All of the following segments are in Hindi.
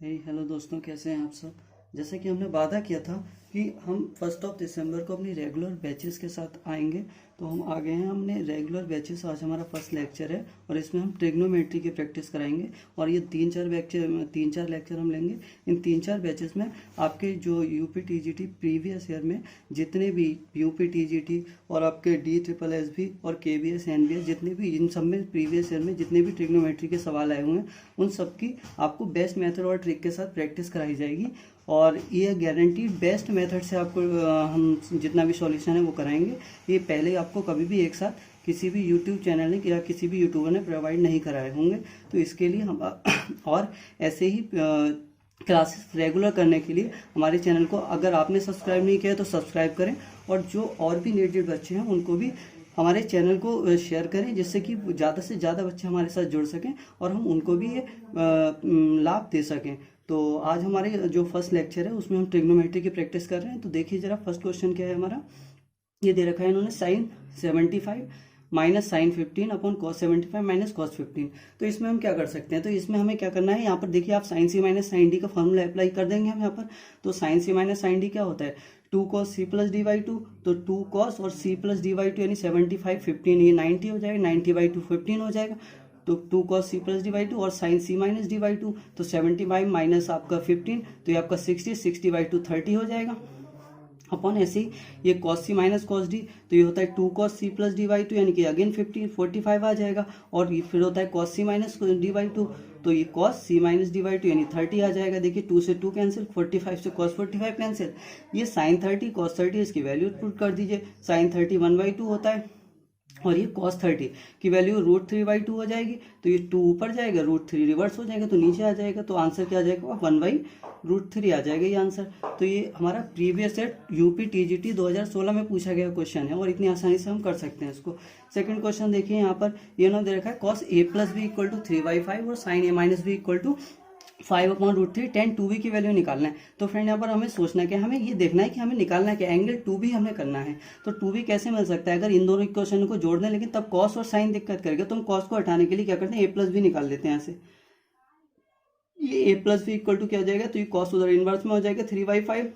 हेलो दोस्तों, कैसे हैं आप सब। जैसे कि हमने वादा किया था कि हम 1 दिसंबर को अपनी रेगुलर बैचेस के साथ आएंगे, तो हम आ गए हैं। हमने रेगुलर बैचेस, आज हमारा फर्स्ट लेक्चर है और इसमें हम ट्रिग्नोमेट्री की प्रैक्टिस कराएंगे। और ये तीन चार लेक्चर हम लेंगे। इन 3-4 बैचेस में आपके जो यूपी टीजीटी प्रीवियस ईयर में जितने भी यूपी टीजीटी और आपके DSSS और KBS NBS जितने भी, इन सब में प्रीवियस ईयर में जितने भी ट्रिग्नोमेट्री के सवाल आए हुए हैं उन सब की आपको बेस्ट मेथड और ट्रिक के साथ प्रैक्टिस कराई जाएगी। और ये गारंटीड बेस्ट मेथड से आपको हम जितना भी सॉल्यूशन है वो कराएंगे। ये पहले आपको कभी भी एक साथ किसी भी यूट्यूब चैनल ने या किसी भी यूट्यूबर ने प्रोवाइड नहीं कराए होंगे। तो इसके लिए हम और ऐसे ही क्लासेस रेगुलर करने के लिए हमारे चैनल को अगर आपने सब्सक्राइब नहीं किया तो सब्सक्राइब करें, और जो और भी नीडेड बच्चे हैं उनको भी हमारे चैनल को शेयर करें, जिससे कि ज़्यादा से ज़्यादा बच्चे हमारे साथ जुड़ सकें और हम उनको भी ये लाभ दे सकें। तो आज हमारे जो फर्स्ट लेक्चर है उसमें हम ट्रिग्नोमेट्री की प्रैक्टिस कर रहे हैं। तो देखिए जरा, फर्स्ट क्वेश्चन क्या है हमारा। ये दे रखा है इन्होंने, sin 75 minus sin 15 upon cos 75 minus cos 15। तो इसमें हम क्या कर सकते हैं, तो इसमें हमें क्या करना है, यहाँ पर देखिए आप sin c minus sin d का फॉर्मूला अप्लाई कर देंगे हम यहाँ पर। तो sin c minus sin d क्या होता है, 2 cos c प्लस d/2। तो 2 cos और c प्लस d/2 यानी 75 15, ये 90 हो जाएगा, 90/2 15 हो जाएगा। तो 2 cos c प्लस d/2 और sin c माइनस d/2, तो 75 माइनस आपका 15, तो ये आपका 60/2 30 हो जाएगा। अपॉन ऐसे ही ये cos c minus cos d, तो ये होता है 2 cos c प्लस d/2 यानी कि अगेन 45 आ जाएगा। और ये फिर होता है cos c माइनस d/2, तो ये cos c माइनस d/2 यानी 30 आ जाएगा। देखिए 2 से 2 कैंसिल, 45 से cos 45 कैंसिल। ये sin 30 cos 30 इसकी वैल्यू पुट कर दीजिए। sin 30 1/2 होता है और ये cos 30 की वैल्यू √3/2 हो जाएगी। तो ये 2 ऊपर जाएगा, √3 रिवर्स हो जाएगा, तो नीचे आ जाएगा। तो आंसर क्या आ जाएगा, 1/√3 आ जाएगा ये आंसर। तो ये हमारा प्रीवियस सेट यूपी टीजीटी 2016 में पूछा गया क्वेश्चन है और इतनी आसानी से हम कर सकते हैं इसको। सेकंड क्वेश्चन देखिए यहाँ पर, ये ना दे रखा है cos a plus b equal to 3/5 और sin a minus b equal to 5/√3 tan 2b की वैल्यू निकालना है। तो फ्रेंड यहाँ पर हमें सोचना है कि हमें ये देखना है कि हमें निकालना है कि एंगल 2b हमें करना है। तो 2b कैसे मिल सकता है, अगर इन दोनों इक्वेशन को जोड़ दें, लेकिन तब cos और sin दिक्कत करेगा। तो हम cos को हटाने के लिए क्या करते हैं, a प्लस बी निकाल देते हैं यहाँ से। ये a plus b equal to क्या हो जाएगा, तो ये cos उधर इनवर्स में हो जाएगा 3/5।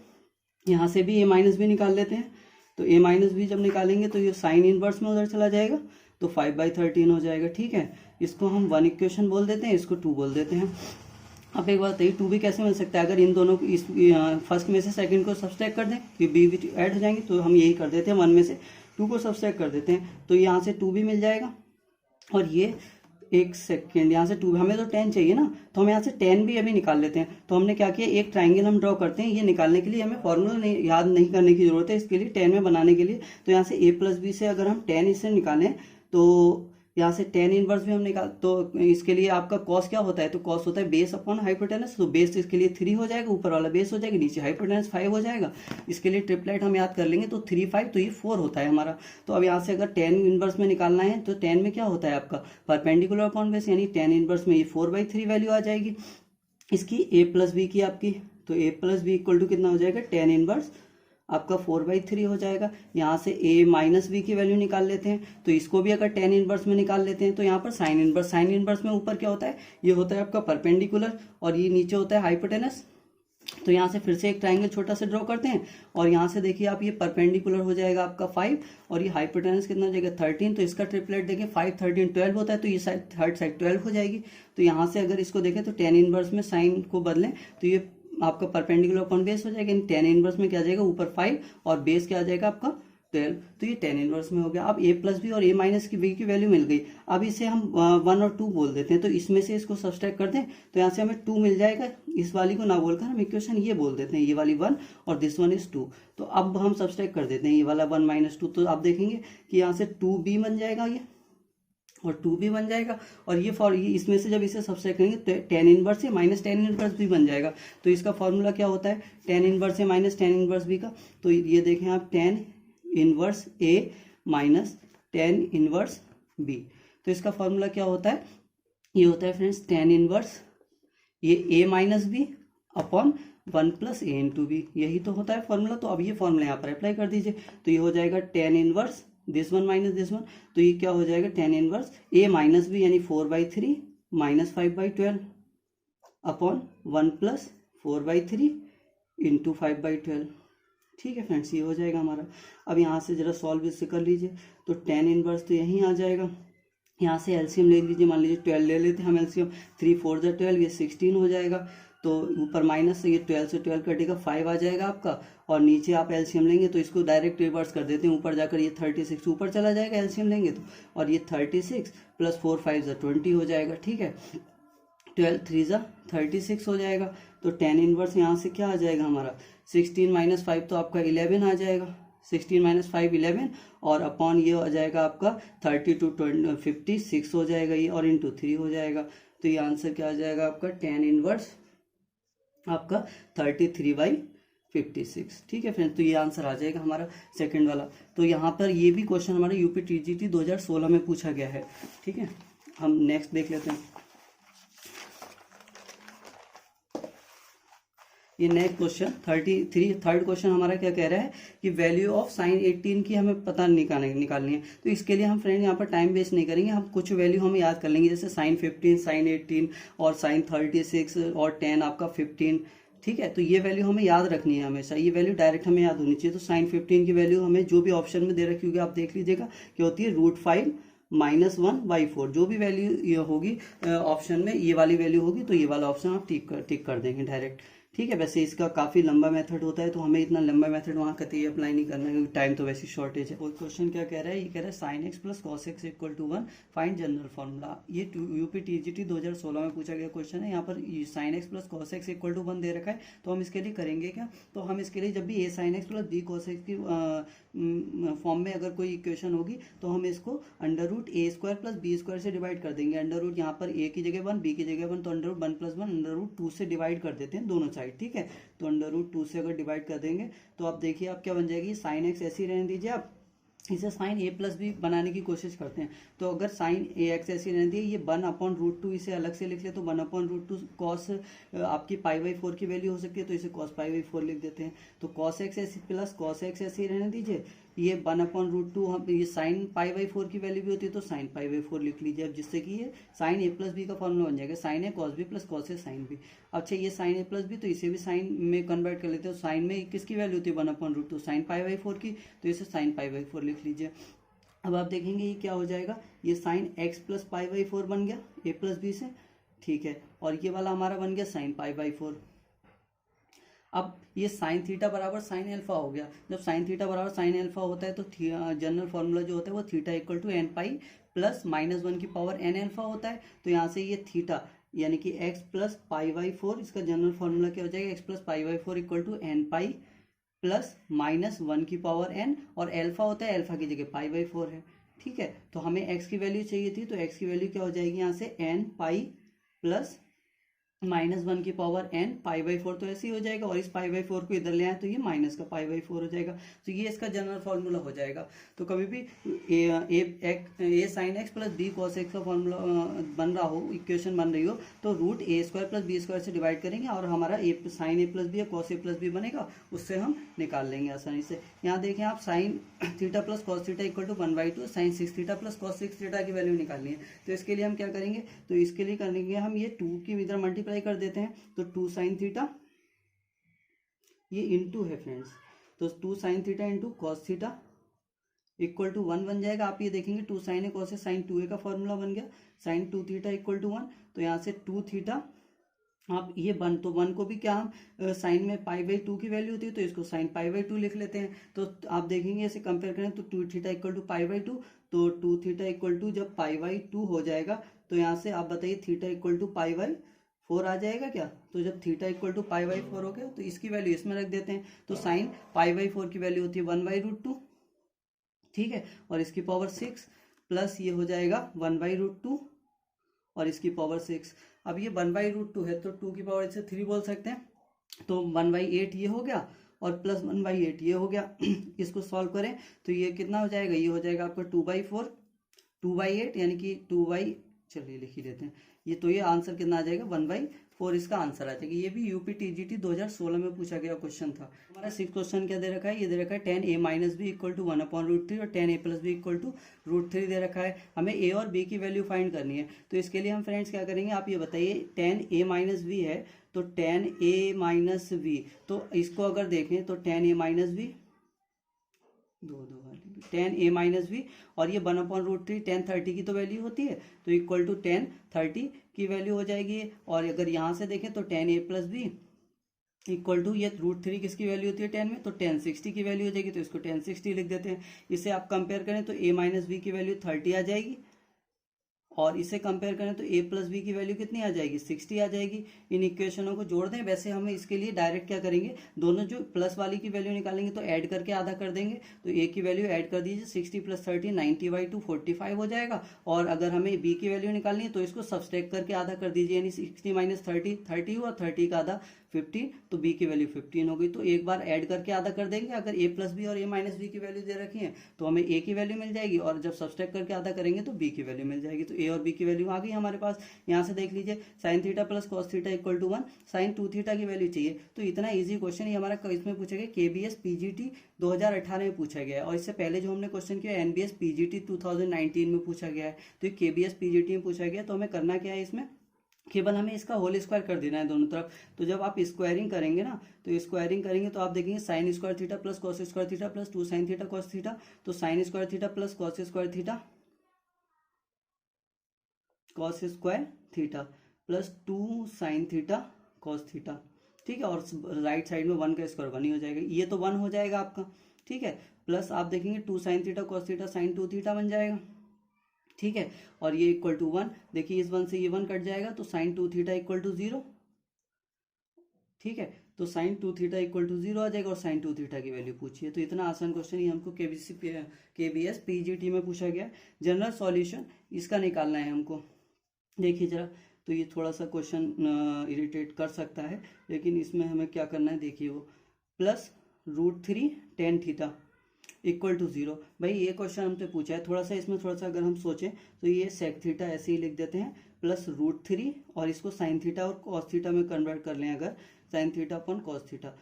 यहाँ से भी a माइनस बी निकाल लेते हैं। तो a माइनस बी जब निकालेंगे तो ये साइन इनवर्स में उधर चला जाएगा, तो 5/13 हो जाएगा। ठीक है, इसको हम 1 इक्वेशन बोल देते हैं, इसको 2 बोल देते हैं। अब एक बात बताइए, 2b कैसे मिल सकता है, अगर इन दोनों को इस फर्स्ट में से सेकंड को सब्सट्रैक्ट कर दें तो b भी ऐड हो जाएंगे। तो हम यही कर देते हैं, 1 में से 2 को सब्सट्रैक्ट कर देते हैं, तो यहाँ से 2b मिल जाएगा। और ये एक सेकेंड, यहाँ से 2, हमें तो 10 चाहिए ना, तो हम यहाँ से 10 भी अभी निकाल लेते हैं। तो हमने क्या किया, एक ट्राइंगल हम ड्रॉ करते हैं। ये निकालने के लिए हमें फॉर्मूला नहीं याद नहीं करने की जरूरत है, इसके लिए 10 में बनाने के लिए। तो यहाँ से a प्लस बी से अगर हम 10 इससे निकालें तो यहाँ से tan इनवर्स भी हम निकाल, तो इसके लिए आपका cos क्या होता है, तो cos होता है बेस अपॉन हाइपोटेनस। तो बेस इसके लिए 3 हो जाएगा, ऊपर वाला बेस हो जाएगा, नीचे हाइपोटेनस 5 हो जाएगा। इसके लिए ट्रिपलेट हम याद कर लेंगे, तो 3 5, तो ये 4 होता है हमारा। तो अब यहाँ से अगर tan इनवर्स में निकालना है तो tan में क्या होता है आपका परपेंडिकुलर अपॉन बेस, यानी tan इनवर्स में ये 4/3 वैल्यू आ जाएगी इसकी a प्लस बी की आपकी। तो a plus b equal to कितना हो जाएगा, tan इनवर्स आपका 4/3 हो जाएगा। यहाँ से a माइनस बी की वैल्यू निकाल लेते हैं, तो इसको भी अगर tan इनवर्स में निकाल लेते हैं तो यहाँ पर साइन इनवर्स में ऊपर क्या होता है, ये होता है आपका परपेंडिकुलर और ये नीचे होता है हाइपोटेनस। तो यहाँ से फिर से एक ट्राइंगल छोटा सा ड्रॉ करते हैं, और यहाँ से देखिए आप, ये परपेंडिकुलर हो जाएगा आपका 5 और ये हाइपोटेनस कितना हो जाएगा 13। तो इसका ट्रिपलेट देखें 5 13 12 होता है, तो ये साइड थर्ड साइड 12 हो जाएगी। तो यहाँ से अगर इसको देखें तो tan इनवर्स में साइन को बदलें तो ये आपका परपेंडिकुलर अपॉन बेस हो जाएगा। tan इनवर्स में क्या आ जाएगा, ऊपर 5 और बेस क्या आ जाएगा आपका 12। तो ये tan इनवर्स में हो गया। अब a प्लस बी और a माइनस की b की वैल्यू मिल गई। अब इसे हम 1 और 2 बोल देते हैं, तो इसमें से इसको सब्सट्रैक्ट कर दें तो यहाँ से हमें 2 मिल जाएगा। इस वाली को ना बोलकर हम इक्वेशन ये बोल देते हैं, ये वाली 1 और दिस 1 इज 2। तो अब हम सब्सट्रैक्ट कर देते हैं ये वाला 1 माइनस 2, तो आप देखेंगे कि यहाँ से 2b बन जाएगा ये, और 2b बन जाएगा। और ये इसमें से जब इसे सब्सट्रैक्ट करेंगे तो tan इनवर्स से माइनस tan इनवर्स भी बन जाएगा। तो इसका फॉर्मूला क्या होता है, tan इनवर्स से माइनस tan इनवर्स b का। तो ये देखें आप, tan inverse a minus tan inverse b। तो इसका फॉर्मूला क्या होता है, ये होता है फ्रेंड्स tan इनवर्स ये a minus b upon 1 plus a into b, यही तो होता है फॉर्मूला। तो अब ये फॉर्मूला यहाँ पर अप्लाई कर दीजिए, तो ये हो जाएगा tan inverse this 1 minus this 1। तो ये क्या हो जाएगा, tan inverse a minus b यानी 4/3 माइनस 5/12। Upon 1+4/3 into 5/12। ठीक है फ्रेंड्स, ये हो जाएगा हमारा। अब यहाँ से जरा सॉल्व इससे कर लीजिए, तो tan इनवर्स तो यहीं आ जाएगा। यहाँ से एलसीएम ले लीजिए, मान लीजिए 12 ले लेते हैं हम एलसीएम, 3 4 12, ये 16 हो जाएगा। तो ऊपर माइनस से ये 12 से 12 कटेगा, 5 आ जाएगा आपका। और नीचे आप एलसीएम लेंगे तो इसको डायरेक्ट रिवर्स कर देते हैं, ऊपर जाकर ये 36 ऊपर चला जाएगा एलसीएम लेंगे तो, और ये 36 + 4 5 20 हो जाएगा। ठीक है, 12 3 36 हो जाएगा। तो tan इनवर्स यहाँ से क्या आ जाएगा हमारा, 16 - 5 तो आपका 11 आ जाएगा, 16 - 5 11, और अपॉन ये आ जाएगा आपका 32 56 हो जाएगा ये, और इंटू 3 हो जाएगा। तो ये आंसर क्या आ जाएगा आपका, tan इनवर्स आपका 33/56। ठीक है फ्रेंड्स, तो ये आंसर आ जाएगा हमारा सेकंड वाला। तो यहाँ पर ये भी क्वेश्चन हमारे यूपी टीजीटी 2016 में पूछा गया है। ठीक है, हम नेक्स्ट देख लेते हैं। ये नेक्स्ट क्वेश्चन 33 थर्ड क्वेश्चन हमारा क्या कह रहा है कि वैल्यू ऑफ sin 18 की हमें पता निकालनी है। तो इसके लिए हम फ्रेंड यहाँ पर टाइम वेस्ट नहीं करेंगे, हम कुछ वैल्यू हम याद कर लेंगे, जैसे sin 15, sin 18 और sin 36 और tan आपका 15। ठीक है, तो ये वैल्यू हमें याद रखनी है हमेशा, ये वैल्यू डायरेक्ट हमें याद होनी चाहिए। तो sin 15 की वैल्यू हमें जो भी ऑप्शन में दे रखी होगी आप देख लीजिएगा, क्या होती है, √5 - 1/4। जो भी वैल्यू ये होगी ऑप्शन में, ये वाली वैल्यू होगी, तो ये वाला ऑप्शन आप टिक कर देंगे डायरेक्ट। ठीक है, वैसे इसका काफ़ी लंबा मेथड होता है, तो हमें इतना लंबा मेथड वहाँ कतई अप्लाई नहीं करना है, क्योंकि टाइम तो वैसे शॉर्टेज है। और क्वेश्चन क्या कह रहा है, ये कह रहा है sin x + cos x = 1, find general formula. ये यूपी टीजीटी 2016 में पूछा गया क्वेश्चन है। यहाँ पर sin x + cos x = 1 दे रखा है, तो हम इसके लिए करेंगे क्या, तो हम इसके लिए जब भी a sin x + b cos x की फॉर्म में अगर कोई इक्वेशन होगी, तो हम इसको √a² + b² से डिवाइड कर देंगे। अंडर यहाँ पर a की जगह 1, b की जगह 1, तो √1 + 1 √2 से डिवाइड कर देते हैं दोनों साइड। ठीक है, तो √2 से अगर डिवाइड कर देंगे तो आप देखिए आप क्या बन जाएगी, sin x ऐसी रहने दीजिए, आप इसे sin a + b बनाने की कोशिश करते हैं। तो अगर sin ax ऐसी रहने दी, ये 1/√2 इसे अलग से लिख ले, तो 1/√2 cos आपकी π/4 की वैल्यू हो सकती है, तो इसे cos π/4 लिख देते हैं। तो cos x ऐसी प्लस cos x ऐसी रहने दीजिए, ये 1/√2 हम ये sin π/4 की वैल्यू भी होती है, तो sin π/4 लिख लीजिए अब, जिससे कि ये sin a + b का फॉर्मूला बन जाएगा, sin a cos b + cos a sin b। अच्छा, ये sin a + b, तो इसे भी sin में कन्वर्ट कर लेते हैं। sin में किसकी वैल्यू होती है, 1/√2 sin π/4 की, तो इसे sin π/4 लिख लीजिए। अब आप देखेंगे ये क्या हो जाएगा, ये sin x + π/4 बन गया a + b से। ठीक है, और ये वाला हमारा बन गया sin π/4। अब ये sin थीटा बराबर sin अल्फा हो गया। जब sin थीटा बराबर sin अल्फा होता है, तो जनरल फॉर्मूला जो होता है वो थीटा = n π + -1 की पावर n अल्फा होता है। तो यहाँ से ये थीटा यानी कि x + π/4, इसका जनरल फॉर्मूला क्या हो जाएगा, x + π/4 = nπ + -1 की पावर n, और अल्फा होता है, अल्फा की जगह π/4 है। ठीक है, तो हमें x की वैल्यू चाहिए थी, तो x की वैल्यू क्या हो जाएगी यहाँ से, nπ + -1 की पावर n, π/4 तो ऐसे ही हो जाएगा, और इस π/4 को इधर ले आए तो ये माइनस का π/4 हो जाएगा। तो ये इसका जनरल फॉर्मूला हो जाएगा। तो कभी भी a sin x + b cos x का फॉर्मूला बन रहा हो, इक्वेशन बन रही हो, तो √a² + b² से डिवाइड करेंगे, और हमारा sin a + b या cos a + b बनेगा, उससे हम निकाल लेंगे आसानी से। यहाँ देखें आप, sin theta + cos theta = 1/2, sin 6 theta + cos 6 theta की वैल्यू निकालनी है। तो इसके लिए हम क्या करेंगे, तो इसके लिए करेंगे हम ये 2 की इधर मल्टीप्लाई कर देते हैं, तो 2 sin थीटा, ये इंटू है फ्रेंड्स, तो 2 sin theta into cos theta = 1 बन जाएगा। आप ये देखेंगे 2 sin a cos a sin 2a का फॉर्मूला बन गया, sin 2 थीटा = 1। तो यहाँ से 2 थीटा, आप ये 1, तो 1 को भी क्या हम साइन में π/2 की वैल्यू होती है, तो इसको sin π/2 लिख लेते हैं। तो आप देखेंगे ऐसे कंपेयर करें, तो 2 थीटा = π/2, तो 2 थीटा = जब π/2 हो जाएगा, तो यहाँ से आप बताइए थीटा = π/4 आ जाएगा क्या। तो जब थीटा = π/4 हो गया, तो इसकी वैल्यू इसमें रख देते हैं। तो sin π/4 की वैल्यू होती है 1/√2। ठीक है, और इसकी पावर 6 प्लस ये हो जाएगा 1/√2 और इसकी पावर 6। अब ये 1/√2 है, तो 2 की पावर इसे 3 बोल सकते हैं, तो 1/8 ये हो गया, और प्लस 1/8 ये हो गया। इसको सॉल्व करें तो ये कितना हो जाएगा, ये हो जाएगा आपका 2/4, 2/8 यानी कि चलिए लिख ही देते हैं ये, तो ये आंसर कितना आ जाएगा, 4 इसका आंसर आ जाएगा। ये भी यूपी टीजीटी 2016 में पूछा गया क्वेश्चन था। हमारा 6 क्वेश्चन क्या दे रखा है, ये दे रखा है tan a minus b equal to 1/√3 और tan a plus b equal to √3 दे रखा है। हमें a और b की वैल्यू फाइंड करनी है, तो इसके लिए हम फ्रेंड्स क्या करेंगे, आप ये बताइए tan a माइनस बी है तो tan a माइनस बी, तो इसको अगर देखें तो tan a minus b tan a minus b और ये 1/√3 tan 30 की तो वैल्यू होती है, तो इक्वल टू tan 30 की वैल्यू हो जाएगी। और अगर यहाँ से देखें तो tan a plus b equal to ये √3 किसकी वैल्यू होती है tan में, तो tan 60 की वैल्यू हो जाएगी, तो इसको tan 60 लिख देते हैं। इसे आप कंपेयर करें तो a माइनस बी की वैल्यू 30 आ जाएगी और इसे कंपेयर करें तो a प्लस बी की वैल्यू कितनी आ जाएगी, 60 आ जाएगी। इन इक्वेशनों को जोड़ दें। वैसे हम इसके लिए डायरेक्ट क्या करेंगे, दोनों जो प्लस वाली की वैल्यू निकालेंगे तो ऐड करके आधा कर देंगे, तो a की वैल्यू ऐड कर दीजिए, 60 प्लस 30 90/2 45 हो जाएगा। और अगर हमें b की वैल्यू निकालनी है तो इसको सब्सट्रैक्ट करके आधा कर दीजिए, यानी 60 माइनस 30 30 हुआ, 30 का आधा 15, तो b की वैल्यू 15 हो गई। तो एक बार ऐड करके आधा कर देंगे। अगर a प्लस बी और a माइनस बी की वैल्यू दे रखी है तो हमें a की वैल्यू मिल जाएगी, और जब सब्सट्रैक्ट करके आधा करेंगे तो b की वैल्यू मिल जाएगी। तो a और b की वैल्यू आ गई हमारे पास। यहाँ से देख लीजिए sin theta plus cos theta equal to 1, sin 2 theta की वैल्यू चाहिए। तो इतना ईजी क्वेश्चन ही हमारा इसमें पूछा गया, KBS PGT 2018 में पूछा गया है, और इससे पहले जो हमने क्वेश्चन किया NBS PGT 2019 में पूछा गया है। तो ये KBS PGT में पूछा गया, तो हमें करना क्या है, इसमें केवल हमें इसका होल स्क्वायर कर देना है दोनों तरफ। तो जब आप स्क्वायरिंग करेंगे ना, तो स्क्वायरिंग करेंगे तो आप देखेंगे sine square theta plus cos square theta plus 2 sine theta cos theta, तो sine square theta plus cos square theta plus 2 sine theta cos theta, ठीक है। और राइट साइड में 1 का स्क्वायर 1 ही हो जाएगा, ये तो 1 हो जाएगा आपका, ठीक है। प्लस आप देखेंगे 2 sine theta cos theta sine 2 theta बन जाएगा, ठीक है। और ये इक्वल टू 1, देखिए इस 1 से ये 1 कट जाएगा, तो साइन 2 थीटा इक्वल टू 0, ठीक है। तो साइन 2 थीटा इक्वल टू 0 आ जाएगा, और साइन 2 थीटा की वैल्यू पूछिए। तो इतना आसान क्वेश्चन ही हमको KBS PGT में पूछा गया। जनरल सॉल्यूशन इसका निकालना है हमको। देखिए जरा, तो ये थोड़ा सा क्वेश्चन इरिटेट कर सकता है, लेकिन इसमें हमें क्या करना है, देखिए वो plus √3 tan theta equal to 0। भाई ये क्वेश्चन हमसे पूछा है, थोड़ा सा इसमें थोड़ा सा अगर हम सोचें तो ये सेक थीटा ऐसे ही लिख देते हैं, प्लस √3 और इसको साइन थीटा और कॉस थीटा में कन्वर्ट कर लें, अगर sine theta upon cos theta,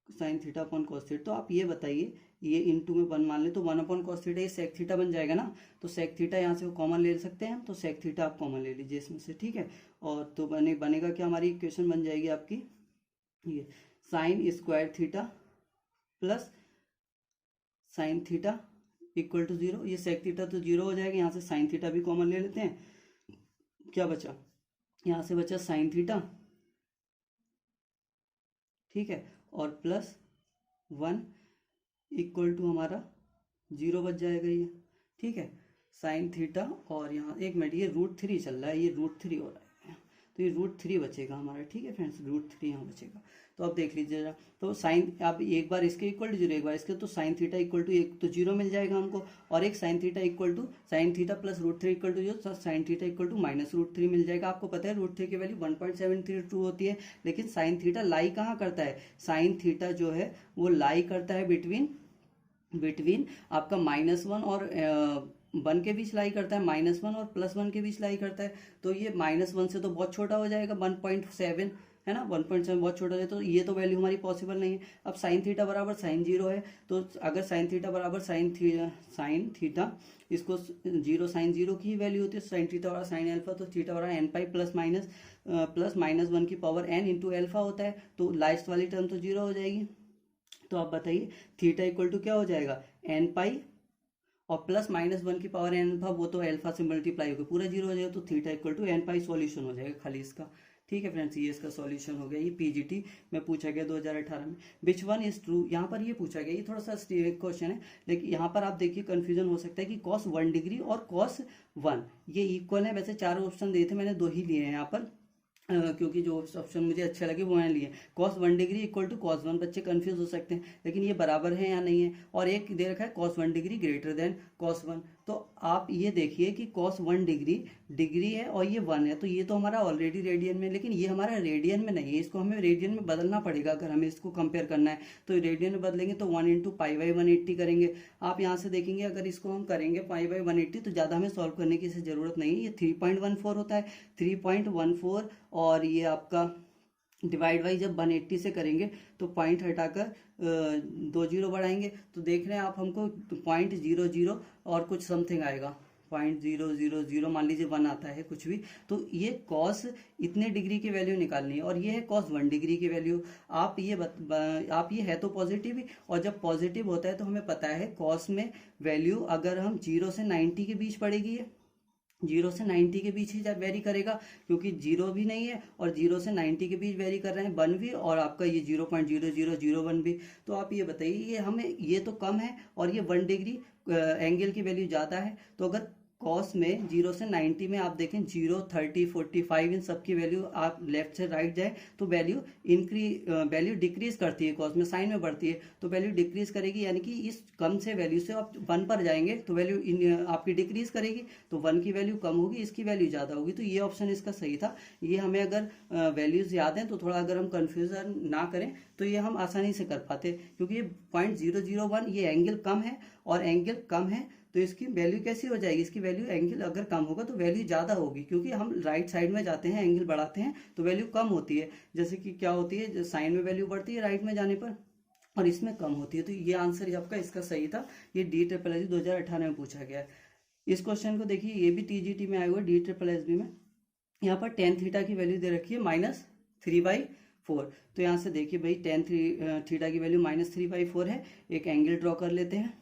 sine theta upon cos theta. तो आप ये बताइए, ये इनटू में 1 मान ले तो 1 अपॉन कॉस थीटा, ये सेक थीटा बन जाएगा ना। तो सेक थीटा यहाँ से कॉमन ले सकते हैं हम, तो सेक थीटा आप कॉमन ले लीजिए इसमें से, ठीक है। और तो बनेगा क्या, हमारी इक्वेशन बन जाएगी आपकी ये sine square theta plus sine theta equal to 0। ये सेक थीटा तो 0 हो जाएगा, यहाँ से साइन थीटा भी कॉमन ले लेते हैं। क्या बचा, यहाँ से बचा साइन थीटा, ठीक है, और प्लस 1 इक्वल टू हमारा 0 बच जाएगा ये, ठीक है। साइन थीटा और यहाँ एक मिनट, ये √3 चल रहा है, ये √3 हो रहा है, तो ये √3 बचेगा हमारा, ठीक है फ्रेंड्स, √3 यहाँ बचेगा। तो आप देख लीजिए जरा, तो साइन आप एक बार इसके इक्वल टू 0, एक बार इसके, तो साइन थीटा इक्वल टू 1 तो 0 मिल जाएगा हमको, और एक sine theta equal to sine theta plus √3 equal to 0, sine theta equal to minus √3 मिल जाएगा। आपको पता है √3 की वैल्यू 1.732 होती है, लेकिन साइन थीटा लाई कहाँ करता है, साइन थीटा जो है वो लाई करता है बिटवीन आपका -1 और 1 के बीच लाई करता है, -1 और +1 के बीच लाई करता है। तो ये -1 से तो बहुत छोटा हो जाएगा, 1.7 है ना, 1.7 बहुत छोटा है, तो ये तो वैल्यू हमारी पॉसिबल नहीं है। अब साइन थीटा बराबर साइन 0 है, तो अगर साइन थीटा बराबर साइन थीटा इसको 0 साइन 0 की वैल्यू होती है, साइन थीटा बराबर साइन अल्फा, तो थीटा बराबर n पाई प्लस माइनस 1 की पावर n इंटू अल्फा होता है, तो लास्ट वाली टर्म तो 0 हो जाएगी। तो आप बताइए थीटा इक्वल टू क्या हो जाएगा, n पाई और प्लस -1 की पावर n अल्फा, वो तो अल्फा से मल्टीप्लाई होकर पूरा 0 हो जाएगा, तो theta equal to n pi solution हो जाएगा खाली इसका, ठीक है फ्रेंड्स। ये इसका सॉल्यूशन हो गया, ये PGT में पूछा गया 2018 में। विच वन इज ट्रू, यहाँ पर ये पूछा गया, ये थोड़ा सा क्वेश्चन है, लेकिन यहाँ पर आप देखिए कंफ्यूजन हो सकता है कि cos 1 डिग्री और cos 1 ये इक्वल है। वैसे 4 ऑप्शन दिए थे, मैंने 2 ही लिए हैं यहाँ पर, क्योंकि जो ऑप्शन मुझे अच्छे लगे वो मैंने लिए। cos 1 degree equal to cos 1, बच्चे कंफ्यूज हो सकते हैं, लेकिन ये बराबर है या नहीं है। और एक दे रखा है cos 1 degree greater than cos 1, तो आप ये देखिए कि cos 1 डिग्री है और ये 1 है, तो ये तो हमारा ऑलरेडी रेडियन में, लेकिन ये हमारा रेडियन में नहीं है, इसको हमें रेडियन में बदलना पड़ेगा अगर हमें इसको कंपेयर करना है। तो रेडियन में बदलेंगे तो 1 इंटू π/180 करेंगे। आप यहाँ से देखेंगे अगर इसको हम करेंगे π/180 तो ज़्यादा हमें सॉल्व करने की जरूरत नहीं है, ये 3.14 होता है, 3.14 और ये आपका डिवाइड बाई जब 180 से करेंगे तो पॉइंट हटाकर 2 जीरो बढ़ाएंगे तो देख रहे हैं आप हमको 0.00 और कुछ समथिंग आएगा 0.000 मान लीजिए 1 आता है कुछ भी। तो ये कॉस इतने डिग्री की वैल्यू निकालनी है और ये है कॉस 1 डिग्री की वैल्यू। आप ये है तो पॉजिटिव ही, और जब पॉजिटिव होता है तो हमें पता है कॉस में वैल्यू अगर हम 0 से 90 के बीच पड़ेगी, 0 से 90 के बीच ही जब वेरी करेगा, क्योंकि 0 भी नहीं है और 0 से 90 के बीच वेरी कर रहे हैं 1 भी, और आपका ये 0.0001 भी। तो आप ये बताइए ये हमें ये तो कम है और ये 1 डिग्री एंगल की वैल्यू ज़्यादा है। तो अगर कॉस में 0 से 90 में आप देखें 0, 30, 45 इन सब की वैल्यू आप लेफ्ट से राइट जाए तो वैल्यू डिक्रीज करती है, कॉस में साइन में बढ़ती है तो वैल्यू डिक्रीज करेगी, यानी कि इस कम से वैल्यू से आप 1 पर जाएंगे तो वैल्यू आपकी डिक्रीज करेगी, तो 1 की वैल्यू कम होगी, इसकी वैल्यू ज़्यादा होगी। तो ये ऑप्शन इसका सही था। ये हमें अगर वैल्यूज याद हैं तो थोड़ा अगर हम कन्फ्यूजन ना करें तो ये हम आसानी से कर पाते, क्योंकि ये 0.001 ये एंगल कम है और एंगल कम है तो इसकी वैल्यू कैसी हो जाएगी, इसकी वैल्यू एंगल अगर कम होगा तो वैल्यू ज़्यादा होगी, क्योंकि हम राइट साइड में जाते हैं एंगल बढ़ाते हैं तो वैल्यू कम होती है। जैसे कि क्या होती है, साइन में वैल्यू बढ़ती है राइट में जाने पर और इसमें कम होती है। तो ये आंसर आपका इसका सही था। ये DSSB 2018 में पूछा गया है। इस क्वेश्चन को देखिए, ये भी TGT में आया हुआ है, DSSB में। यहाँ पर tan थीटा की वैल्यू दे रखी है -3/4। तो यहाँ से देखिए भाई tan थीटा की वैल्यू -3/4 है। एक एंगल ड्रॉ कर लेते हैं।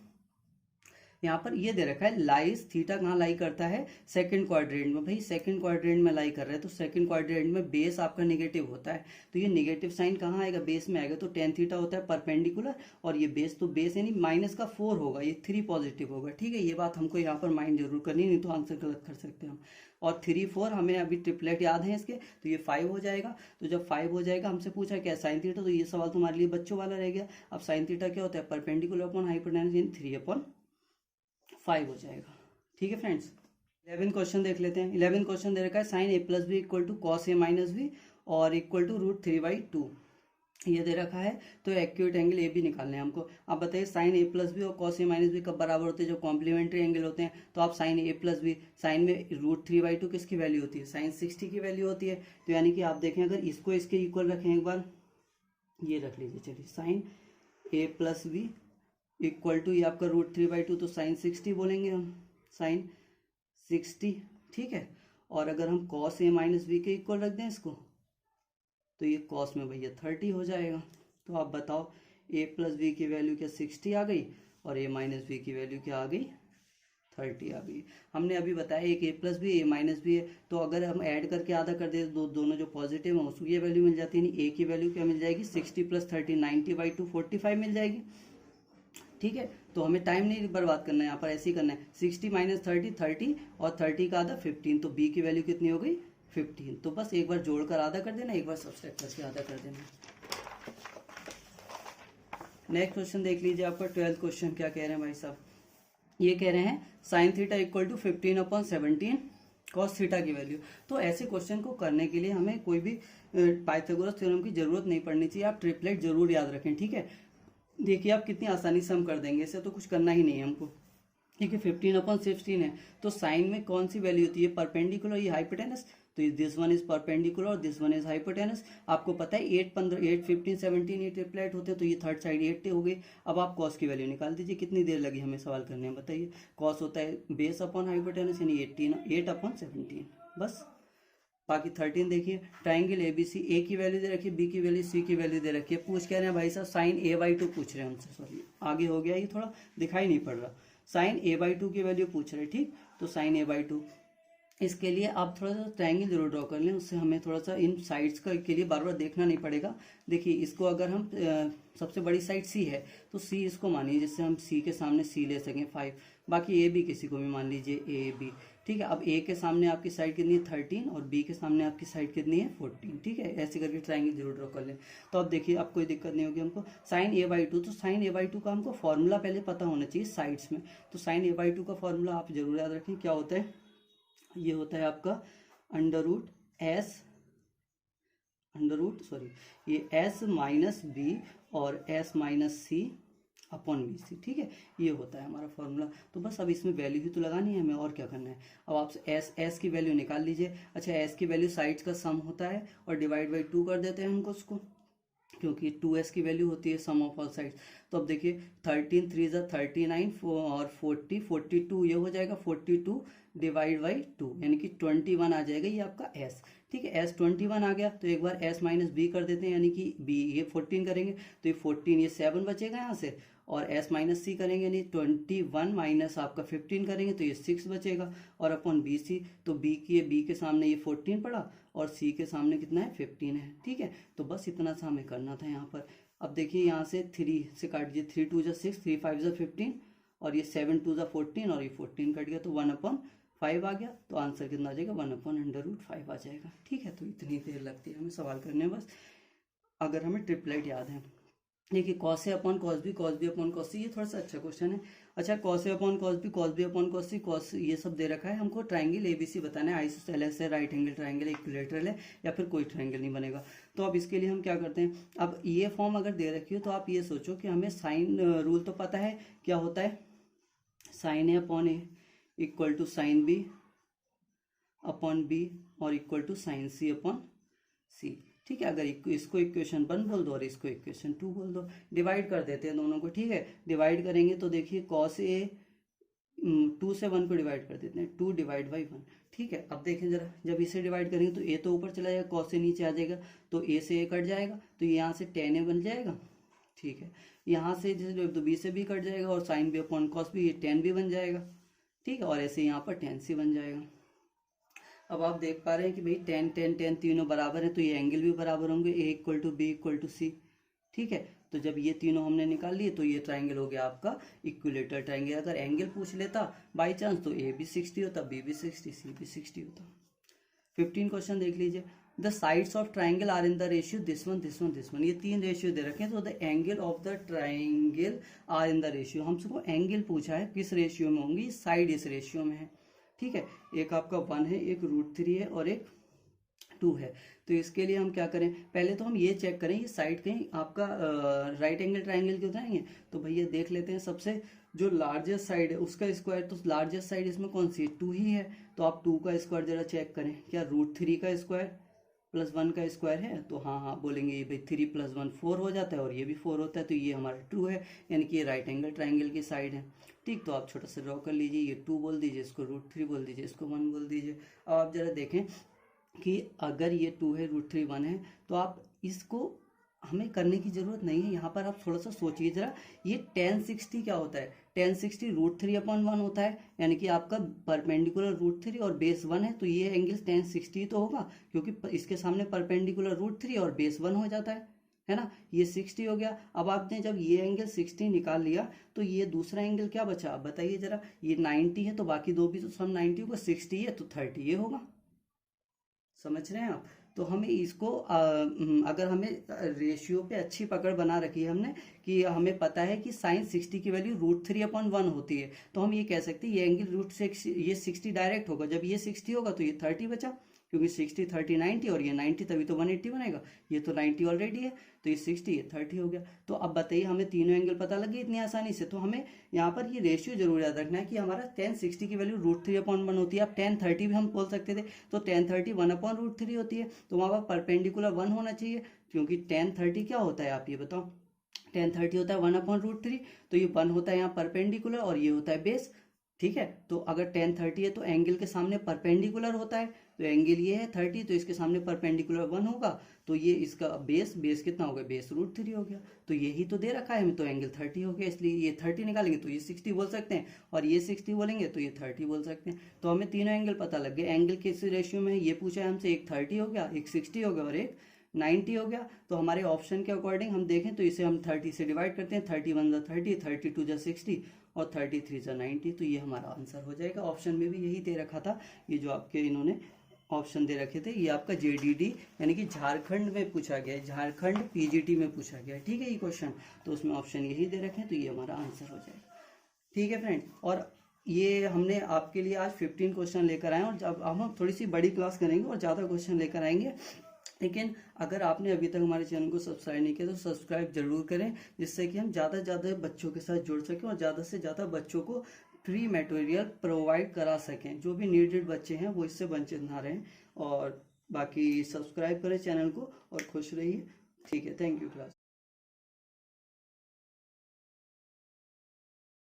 यहाँ पर ये दे रखा है लाइज, थीटा कहाँ लाई करता है, सेकंड क्वाड्रेंट में। भाई सेकंड क्वाड्रेंट में लाई कर रहा है तो सेकंड क्वाड्रेंट में बेस आपका नेगेटिव होता है, तो ये नेगेटिव साइन कहाँ आएगा, बेस में आएगा। तो tan थीटा होता है परपेंडिकुलर और ये बेस, तो बेस यानी -4 होगा, ये 3 पॉजिटिव होगा। ठीक है, ये बात हमको यहाँ पर माइंड जरूर करनी, नहीं तो आंसर गलत कर सकते हैं हम। और 3, 4 हमें अभी ट्रिपलेट याद है इसके, तो ये 5 हो जाएगा। तो जब 5 हो जाएगा, हमसे पूछा क्या साइन थीटा, तो ये सवाल तुम्हारे लिए बच्चों वाला रह गया। अब साइन थीटा क्या होता है, परपेंडिकुलर अपॉन हाइपोटेन्यूज यानी 3/5 हो जाएगा। ठीक है फ्रेंड्स, 11 क्वेश्चन देख लेते हैं। 11 क्वेश्चन दे रखा है sign A+B equal to cos A-B और इक्वल टू √3/2 ये दे रखा है। तो एक्यूट एंगल ए बी निकालने हैं हमको। आप बताइए साइन A+B और कॉस A-B कब बराबर होते हैं, जो कॉम्प्लीमेंट्री एंगल होते हैं। तो आप साइन A+B, साइन में √3/2 किसकी वैल्यू होती है, साइन 60 की वैल्यू होती है। तो यानी कि आप देखें अगर इसको इसके इक्वल रखें, एक बार ये रख लीजिए, चलिए साइन A+B इक्वल टू ये आपका √3/2, तो साइन 60 बोलेंगे हम, साइन 60। ठीक है, और अगर हम कॉस A-B के इक्वल रख दें इसको तो ये कॉस में भैया 30 हो जाएगा। तो आप बताओ A+B की वैल्यू क्या 60 आ गई और A-B की वैल्यू क्या आ गई, 30 आ गई। हमने अभी बताया एक A+B A-B है, तो अगर हम ऐड करके आधा कर दे तो दोनों जो पॉजिटिव है उसको ये वैल्यू मिल जाती है। यानी A की वैल्यू क्या मिल जाएगी, 60 + 30 90/2 45 मिल जाएगी। ठीक है, तो हमें टाइम नहीं बर्बाद करना है, यहाँ पर ऐसे ही करना है। 60 - 30 30 और 30 का आधा 15, तो B की वैल्यू कितनी हो गई 15। तो बस एक बार जोड़कर आधा कर देना, एक बार सब्सट्रैक्ट करके आधा कर देना। नेक्स्ट क्वेश्चन देख लीजिए, आपका 12th क्वेश्चन क्या कह रहे हैं भाई साहब। ये कह रहे हैं sine theta equal to 15/17 cos theta की वैल्यू। तो ऐसे क्वेश्चन को करने के लिए हमें कोई भी पाइथागोरस थ्योरम की जरूरत नहीं पड़नी चाहिए। आप ट्रिपलेट जरूर याद रखें। ठीक है, देखिए आप कितनी आसानी से हम कर देंगे, इससे तो कुछ करना ही नहीं है हमको। ठीक है, 15/16 है, तो साइन में कौन सी वैल्यू होती है, परपेंडिकुलर, ये हाइपोटेनस, तो दिस वन इज परपेंडिकुलर और दिस वन इज हाइपोटेनस। आपको पता है 8, 15, 8, 15, 17 ये ट्रिपलेट होते हैं, तो ये थर्ड साइड 8 हो गई। अब आप कॉस की वैल्यू निकाल दीजिए, कितनी देर लगी हमें सवाल करने में, बताइए। कॉस होता है बेस अपॉन हाइपोटेनस यानी 8/17, बस। बाकी 13 देखिए, ट्राइंगल ABC, ए की वैल्यू दे रखी है, बी की वैल्यू, सी की वैल्यू दे रखी है। पूछ क्या रहे हैं भाई साहब, साइन A/2 पूछ रहे हैं हमसे, सॉरी आगे हो गया, ये थोड़ा दिखाई नहीं पड़ रहा। साइन A/2 की वैल्यू पूछ रहे हैं। ठीक, तो साइन A/2 इसके लिए आप थोड़ा सा ट्रायंगल जरूर ड्रॉ कर लें, उससे हमें थोड़ा सा इन साइड्स का के लिए बार बार देखना नहीं पड़ेगा। देखिए इसको अगर हम सबसे बड़ी साइड C है तो C इसको मानिए, जिससे हम C के सामने C ले सकें 5। बाकी A B किसी को भी मान लीजिए A B। ठीक है, अब A के सामने आपकी साइड कितनी है 13 और B के सामने आपकी साइड कितनी है 14। ठीक है, ऐसे करके ट्रायंगल जरूर ड्रॉ कर लें। तो अब देखिए अब कोई दिक्कत नहीं होगी हमको। साइन A/2, तो साइन A/2 का हमको फॉर्मूला पहले पता होना चाहिए साइड्स में। तो साइन A/2 का फॉर्मूला आप जरूर याद रखें, क्या होता है, ये होता है आपका ये S - B और S - C upon b c, ठीक है, ये होता है हमारा फॉर्मूला। तो बस अब इसमें वैल्यू ही तो लगानी है हमें, और क्या करना है। अब आप एस की वैल्यू निकाल लीजिए। अच्छा, एस की वैल्यू साइड्स का सम होता है और डिवाइड बाई 2 कर देते हैं हमको उसको, क्योंकि 2s की वैल्यू होती है सम ऑफ ऑल साइड्स। तो अब देखिए 13 3 ज़ा 39 और 40 42, ये हो जाएगा 42 डिवाइड बाई 2, यानी कि 21 आ जाएगा ये आपका s, ठीक है। s 21 आ गया तो एक बार s माइनस बी कर देते हैं, यानी कि b ये 14 करेंगे तो ये 14, ये 7 बचेगा यहाँ से, और s माइनस सी करेंगे, यानी 21 माइनस आपका 15 करेंगे तो ये 6 बचेगा, और अपॉन बी सी, तो b के सामने ये 14 पड़ा और c के सामने कितना है 15 है, ठीक है। तो बस इतना सा हमें करना था यहाँ पर। अब देखिए यहाँ से 3 से काट दीजिए, 3 2 ज़ा 6, 3 5 ज़ा 15, और ये 7 2 ज़ा 14, और ये 14 कट गया तो 1/5 आ गया। तो आंसर कितना आ जाएगा 1/√5 आ जाएगा, ठीक है। तो इतनी देर लगती है हमें सवाल करने में बस, अगर हमें ट्रिपलेट याद है। देखिए cos A upon cos B upon cos C, ये थोड़ा सा अच्छा क्वेश्चन है। अच्छा, cos A upon cos B upon cos C, cos ये सब दे रखा है, हमको ट्राइंगल एबीसी बताना है, आइसोसेलेस है, राइट एंगल ट्राइंगल, इक्विलेटरल है, या फिर कोई ट्राइंगल नहीं बनेगा। तो अब इसके लिए हम क्या करते हैं, अब ये फॉर्म अगर दे रखी हो तो आप ये सोचो कि हमें साइन रूल तो पता है क्या होता है, sine A upon A equal to sine B upon B और equal to sine C upon C, ठीक है। अगर इसको इक्वेशन 1 बोल दो और इसको इक्वेशन 2 बोल दो, डिवाइड कर देते हैं दोनों को, ठीक है। डिवाइड करेंगे तो देखिए कॉस ए 2 से 1 को डिवाइड कर देते हैं, 2 डिवाइड बाई 1, ठीक है। अब देखें जरा, जब इसे डिवाइड करेंगे तो ए तो ऊपर चला जाएगा, कॉस ए नीचे आ जाएगा, तो ए से ए कट जाएगा, तो यहाँ से tan ए बन जाएगा, ठीक है। यहाँ से जैसे तो बी से बी कट जाएगा, और sine B upon cos b, ये tan बी बन जाएगा, ठीक है। और ऐसे यहाँ पर tan सी बन जाएगा। अब आप देख पा रहे हैं कि भाई tan तीनों बराबर है, तो ये एंगल भी बराबर होंगे, A equal to B equal to C, ठीक है। तो जब ये तीनों हमने निकाल लिए तो ये ट्राइंगल हो गया आपका इक्विलेटरल ट्राइंगल। अगर एंगल पूछ लेता बाई चांस तो ए भी 60 होता, बी भी 60, सी भी 60 होता। 15 क्वेश्चन देख लीजिए, the sides of triangle are in the ratio this one this one this one, ये 3 रेशियो दे रखे हैं। तो the angle of the triangle are in the ratio, हमसे एंगल पूछा है किस रेशियो में होंगी, साइड इस रेशियो में है, ठीक है। एक आपका 1 है, एक √3 है, और एक 2 है। तो इसके लिए हम क्या करें, पहले तो हम ये चेक करें ये साइड कहीं आपका राइट एंगल ट्राइंगल के उठाएंगे। तो भैया देख लेते हैं, सबसे जो लार्जेस्ट साइड है उसका स्क्वायर, तो लार्जेस्ट साइड इसमें कौन सी है, 2 ही है। तो आप 2 का स्क्वायर जरा चेक करें, क्या √3 का स्क्वायर प्लस 1 का स्क्वायर है, तो हाँ बोलेंगे ये भाई 3 + 1 4 हो जाता है, और ये भी 4 होता है, तो ये हमारा 2 है, यानी कि ये राइट एंगल ट्राइंगल की साइड है, ठीक। तो आप छोटा सा ड्रॉ कर लीजिए, ये 2 बोल दीजिए, इसको √3 बोल दीजिए, इसको 1 बोल दीजिए। अब आप जरा देखें कि अगर ये 2 है, √3 1 है, तो आप इसको हमें करने की जरूरत नहीं है। यहाँ पर आप थोड़ा सा सोचिए जरा, ये tan 60 क्या होता है, tan 60 √3/1 होता है, यानी कि आपका परपेंडिकुलर √3 और बेस 1 है, तो ये एंगल tan 60 तो होगा, क्योंकि इसके सामने परपेंडिकुलर √3 और बेस 1 हो जाता है ना, ये 60 हो गया। अब आपने जब ये एंगल 60 निकाल लिया तो ये दूसरा एंगल क्या बचा, आप बताइए जरा, ये 90 है, तो बाकी दो भी तो सब 90 होगा, 60 है तो 30 ये होगा, समझ रहे हैं आप। तो हमें इसको अगर हमें रेशियो पे अच्छी पकड़ बना रखी है हमने, कि हमें पता है कि साइन 60 की वैल्यू √3/1 होती है, तो हम ये कह सकते हैं ये एंगल ये 60 डायरेक्ट होगा, जब ये 60 होगा तो ये 30 बचा, क्योंकि 60 30 90 और ये 90 तभी तो 180 बनेगा, ये तो 90 ऑलरेडी है, तो ये 60 ये 30 हो गया। तो अब बताइए हमें तीनों एंगल पता लग गए इतनी आसानी से। तो हमें यहाँ पर ये रेशियो जरूर याद रखना है कि हमारा tan 60 की वैल्यू √3/1 होती है। अब tan 30 भी हम बोल सकते थे, तो tan 30 1/√3 होती है, तो वहाँ पर परपेंडिकुलर 1 होना चाहिए, क्योंकि tan 30 क्या होता है आप ये बताओ, tan 30 होता है 1/√3, तो ये 1 होता है यहाँ परपेंडिकुलर और ये होता है बेस, ठीक है। तो अगर tan 30 है तो एंगल के सामने परपेंडिकुलर होता है, तो एंगल ये है 30, तो इसके सामने परपेंडिकुलर 1 होगा, तो ये इसका बेस कितना हो गया, बेस √3 हो गया, तो यही तो दे रखा है हमें, तो एंगल 30 हो गया, इसलिए ये 30 निकालेंगे तो ये 60 बोल सकते हैं, और ये 60 बोलेंगे तो ये 30 बोल सकते हैं। तो हमें तीनों एंगल पता लग गए, एंगल किस रेशियो में है ये पूछा है हमसे, एक 30 हो गया, एक 60 हो गया, और एक 90 हो गया। तो हमारे ऑप्शन के अकॉर्डिंग हम देखें तो इसे हम 30 से डिवाइड करते हैं, 31 × 30, 32 × 60 और 33 × 90, तो ये हमारा आंसर हो जाएगा। ऑप्शन में भी यही दे रखा था, ये जो आपके इन्होंने ऑप्शन दे रखे थे, ये आपका JDD यानी कि झारखंड में पूछा गया है, झारखंड PGT में पूछा गया है, ठीक है ये क्वेश्चन, तो उसमें ऑप्शन यही दे रखे हैं, तो ये हमारा आंसर हो जाएगा, ठीक है फ्रेंड। और ये हमने आपके लिए आज 15 क्वेश्चन लेकर आए, और जब हम थोड़ी सी बड़ी क्लास करेंगे और ज़्यादा क्वेश्चन लेकर आएंगे, लेकिन अगर आपने अभी तक हमारे चैनल को सब्सक्राइब नहीं किया तो सब्सक्राइब जरूर करें, जिससे कि हम ज़्यादा से ज़्यादा बच्चों के साथ जुड़ सकें और ज़्यादा से ज़्यादा बच्चों को फ्री मटेरियल प्रोवाइड करा सकें। जो भी नीडेड बच्चे हैं वो इससे वंचित ना रहें। और बाकी सब्सक्राइब करें चैनल को और खुश रहिए। ठीक है, थैंक यू क्लास।